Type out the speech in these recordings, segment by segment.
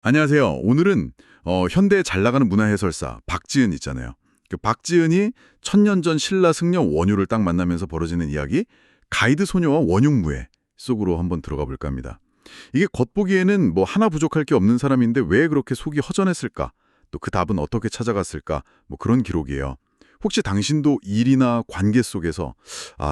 안녕하세요. 오늘은 현대에 잘 나가는 문화해설사 박지은 있잖아요. 그 박지은이 천년 전 신라 승려 원효를 딱 만나면서 벌어지는 이야기 가이드 소녀와 원흉무애 속으로 한번 들어가 볼까 합니다. 이게 겉보기에는 뭐 하나 부족할 게 없는 사람인데 왜 그렇게 속이 허전했을까? 또 그 답은 어떻게 찾아갔을까? 뭐 그런 기록이에요. 혹시 당신도 일이나 관계 속에서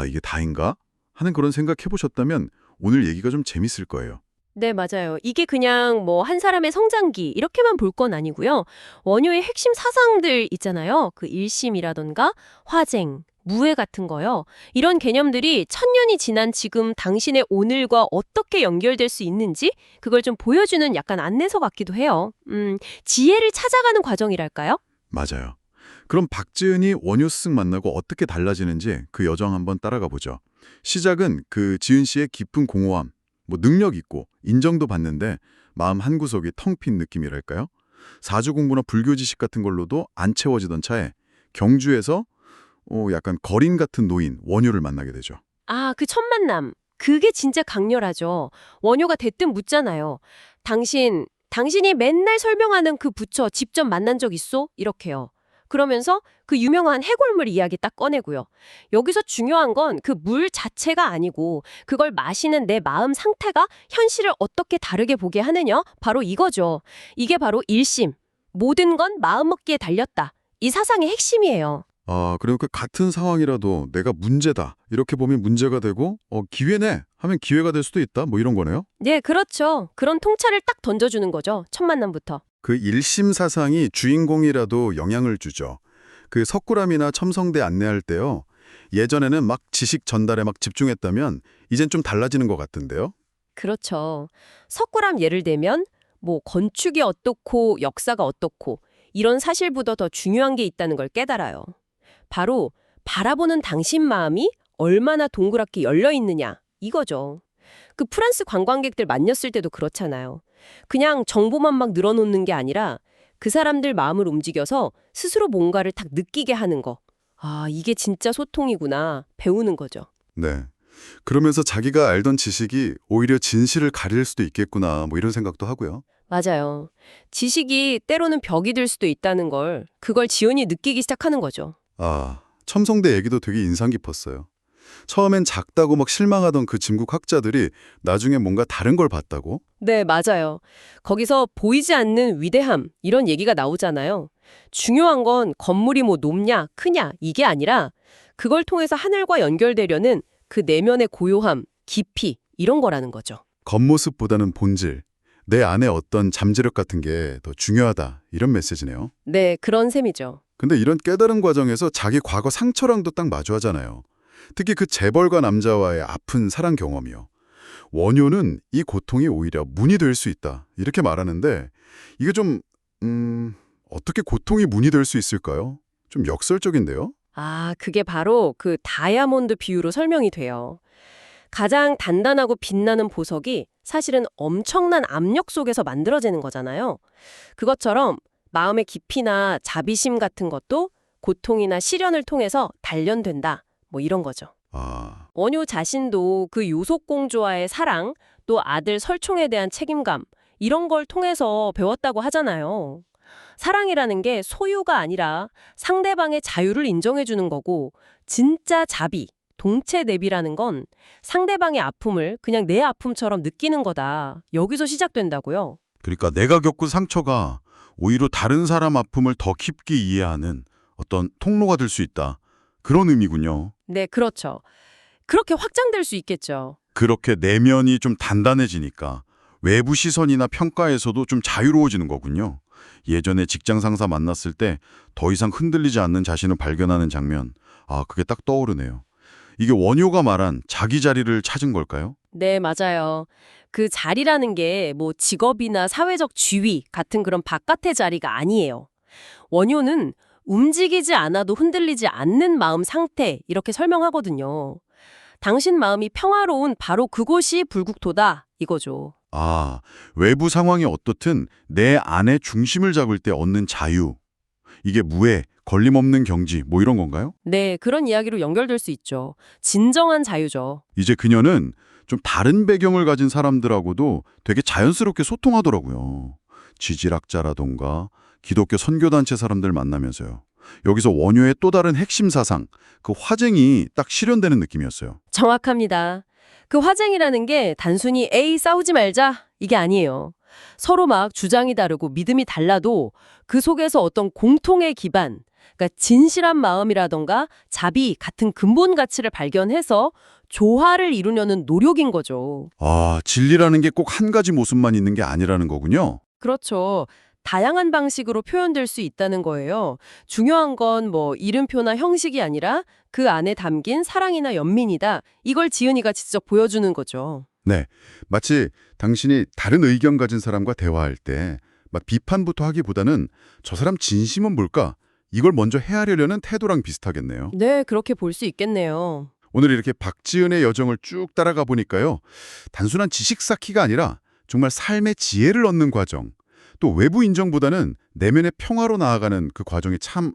이게 다인가? 하는 그런 생각 해보셨다면 오늘 얘기가 좀 재밌을 거예요. 네, 맞아요. 이게 그냥 뭐 한 사람의 성장기 이렇게만 볼 건 아니고요. 원효의 핵심 사상들 있잖아요. 그 일심이라던가 화쟁, 무애 같은 거요. 이런 개념들이 천년이 지난 지금 당신의 오늘과 어떻게 연결될 수 있는지 그걸 좀 보여주는 약간 안내서 같기도 해요. 지혜를 찾아가는 과정이랄까요? 맞아요. 그럼 박지은이 원효승 만나고 어떻게 달라지는지 그 여정 한번 따라가 보죠. 시작은 그 지은 씨의 깊은 공허함, 뭐 능력 있고 인정도 받는데 마음 한구석이 텅 빈 느낌이랄까요? 사주 공부나 불교 지식 같은 걸로도 안 채워지던 차에 경주에서 약간 거린 같은 노인 원효를 만나게 되죠. 아, 그 첫 만남. 그게 진짜 강렬하죠. 원효가 대뜸 묻잖아요. 당신이 맨날 설명하는 그 부처 직접 만난 적 있어? 이렇게요. 그러면서 그 유명한 해골물 이야기 딱 꺼내고요. 여기서 중요한 건 그 물 자체가 아니고 그걸 마시는 내 마음 상태가 현실을 어떻게 다르게 보게 하느냐? 바로 이거죠. 이게 바로 일심. 모든 건 마음먹기에 달렸다. 이 사상의 핵심이에요. 그리고 그 같은 상황이라도 내가 문제다. 이렇게 보면 문제가 되고 기회네 하면 기회가 될 수도 있다. 뭐 이런 거네요. 네, 그렇죠. 그런 통찰을 딱 던져주는 거죠. 첫 만남부터. 그 일심 사상이 주인공이라도 영향을 주죠. 그 석굴암이나 첨성대 안내할 때요. 예전에는 막 지식 전달에 막 집중했다면 이젠 좀 달라지는 것 같은데요. 그렇죠. 석굴암 예를 들면 뭐 건축이 어떻고 역사가 어떻고 이런 사실보다 더 중요한 게 있다는 걸 깨달아요. 바로 바라보는 당신 마음이 얼마나 동그랗게 열려 있느냐 이거죠. 그 프랑스 관광객들 만났을 때도 그렇잖아요. 그냥 정보만 막 늘어놓는 게 아니라 그 사람들 마음을 움직여서 스스로 뭔가를 딱 느끼게 하는 거. 아, 이게 진짜 소통이구나. 배우는 거죠. 네. 그러면서 자기가 알던 지식이 오히려 진실을 가릴 수도 있겠구나, 뭐 이런 생각도 하고요. 맞아요. 지식이 때로는 벽이 될 수도 있다는 걸, 그걸 지연이 느끼기 시작하는 거죠. 첨성대 얘기도 되게 인상 깊었어요. 처음엔 작다고 막 실망하던 그 진국 학자들이 나중에 뭔가 다른 걸 봤다고? 네, 맞아요. 거기서 보이지 않는 위대함, 이런 얘기가 나오잖아요. 중요한 건 건물이 뭐 높냐, 크냐, 이게 아니라 그걸 통해서 하늘과 연결되려는 그 내면의 고요함, 깊이, 이런 거라는 거죠. 겉모습보다는 본질, 내 안에 어떤 잠재력 같은 게 더 중요하다, 이런 메시지네요. 네, 그런 셈이죠. 근데 이런 깨달은 과정에서 자기 과거 상처랑도 딱 마주하잖아요. 특히 그 재벌가 남자와의 아픈 사랑 경험이요. 원효는 이 고통이 오히려 문이 될 수 있다. 이렇게 말하는데 이게 좀 어떻게 고통이 문이 될 수 있을까요? 좀 역설적인데요. 아, 그게 바로 그 다이아몬드 비유로 설명이 돼요. 가장 단단하고 빛나는 보석이 사실은 엄청난 압력 속에서 만들어지는 거잖아요. 그것처럼 마음의 깊이나 자비심 같은 것도 고통이나 시련을 통해서 단련된다. 뭐 이런 거죠. 아, 원효 자신도 그 요속공주와의 사랑, 또 아들 설총에 대한 책임감, 이런 걸 통해서 배웠다고 하잖아요. 사랑이라는 게 소유가 아니라 상대방의 자유를 인정해주는 거고, 진짜 자비, 동체 내비라는 건 상대방의 아픔을 그냥 내 아픔처럼 느끼는 거다. 여기서 시작된다고요. 그러니까 내가 겪은 상처가 오히려 다른 사람 아픔을 더 깊게 이해하는 어떤 통로가 될 수 있다. 그런 의미군요. 네, 그렇죠. 그렇게 확장될 수 있겠죠. 그렇게 내면이 좀 단단해지니까 외부 시선이나 평가에서도 좀 자유로워지는 거군요. 예전에 직장 상사 만났을 때 더 이상 흔들리지 않는 자신을 발견하는 장면. 그게 딱 떠오르네요. 이게 원효가 말한 자기 자리를 찾은 걸까요? 네, 맞아요. 그 자리라는 게 뭐 직업이나 사회적 지위 같은 그런 바깥의 자리가 아니에요. 원효는 움직이지 않아도 흔들리지 않는 마음 상태 이렇게 설명하거든요. 당신 마음이 평화로운 바로 그곳이 불국토다 이거죠. 외부 상황이 어떻든 내 안의 중심을 잡을 때 얻는 자유. 이게 무해, 걸림없는 경지, 뭐 이런 건가요? 네, 그런 이야기로 연결될 수 있죠. 진정한 자유죠. 이제 그녀는 좀 다른 배경을 가진 사람들하고도 되게 자연스럽게 소통하더라고요. 지질학자라던가 기독교 선교단체 사람들 만나면서요. 여기서 원효의 또 다른 핵심 사상, 그 화쟁이 딱 실현되는 느낌이었어요. 정확합니다. 그 화쟁이라는 게 단순히 에이 싸우지 말자 이게 아니에요. 서로 막 주장이 다르고 믿음이 달라도 그 속에서 어떤 공통의 기반, 그러니까 진실한 마음이라던가 자비 같은 근본 가치를 발견해서 조화를 이루려는 노력인 거죠. 아, 진리라는 게 꼭 한 가지 모습만 있는 게 아니라는 거군요. 그렇죠. 다양한 방식으로 표현될 수 있다는 거예요. 중요한 건 뭐 이름표나 형식이 아니라 그 안에 담긴 사랑이나 연민이다. 이걸 지은이가 직접 보여주는 거죠. 네, 마치 당신이 다른 의견 가진 사람과 대화할 때 막 비판부터 하기보다는 저 사람 진심은 뭘까? 이걸 먼저 헤아리려는 태도랑 비슷하겠네요. 네, 그렇게 볼 수 있겠네요. 오늘 이렇게 박지은의 여정을 쭉 따라가 보니까요. 단순한 지식 쌓기가 아니라 정말 삶의 지혜를 얻는 과정, 또 외부 인정보다는 내면의 평화로 나아가는 그 과정이 참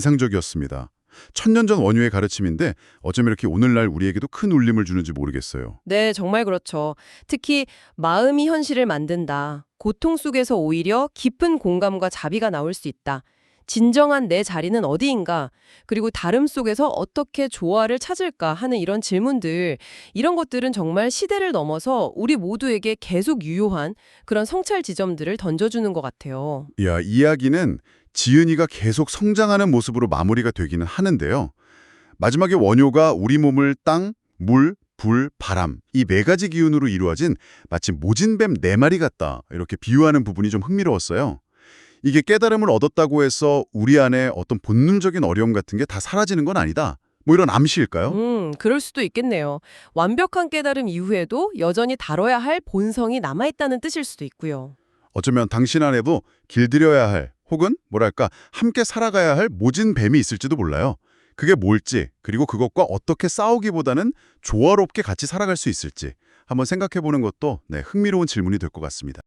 인상적이었습니다. 천년 전 원효의 가르침인데 어쩜 이렇게 오늘날 우리에게도 큰 울림을 주는지 모르겠어요. 네, 정말 그렇죠. 특히 마음이 현실을 만든다. 고통 속에서 오히려 깊은 공감과 자비가 나올 수 있다. 진정한 내 자리는 어디인가? 그리고 다름 속에서 어떻게 조화를 찾을까 하는 이런 질문들, 이런 것들은 정말 시대를 넘어서 우리 모두에게 계속 유효한 그런 성찰 지점들을 던져주는 것 같아요. 이야, 이야기는 지은이가 계속 성장하는 모습으로 마무리가 되기는 하는데요. 마지막에 원효가 우리 몸을 땅, 물, 불, 바람 이 네 가지 기운으로 이루어진 마치 모진뱀 네 마리 같다 이렇게 비유하는 부분이 좀 흥미로웠어요. 이게 깨달음을 얻었다고 해서 우리 안에 어떤 본능적인 어려움 같은 게 다 사라지는 건 아니다. 뭐 이런 암시일까요? 그럴 수도 있겠네요. 완벽한 깨달음 이후에도 여전히 다뤄야 할 본성이 남아있다는 뜻일 수도 있고요. 어쩌면 당신 안에도 길들여야 할 혹은 뭐랄까 함께 살아가야 할 모진 뱀이 있을지도 몰라요. 그게 뭘지 그리고 그것과 어떻게 싸우기보다는 조화롭게 같이 살아갈 수 있을지 한번 생각해보는 것도 흥미로운 질문이 될 것 같습니다.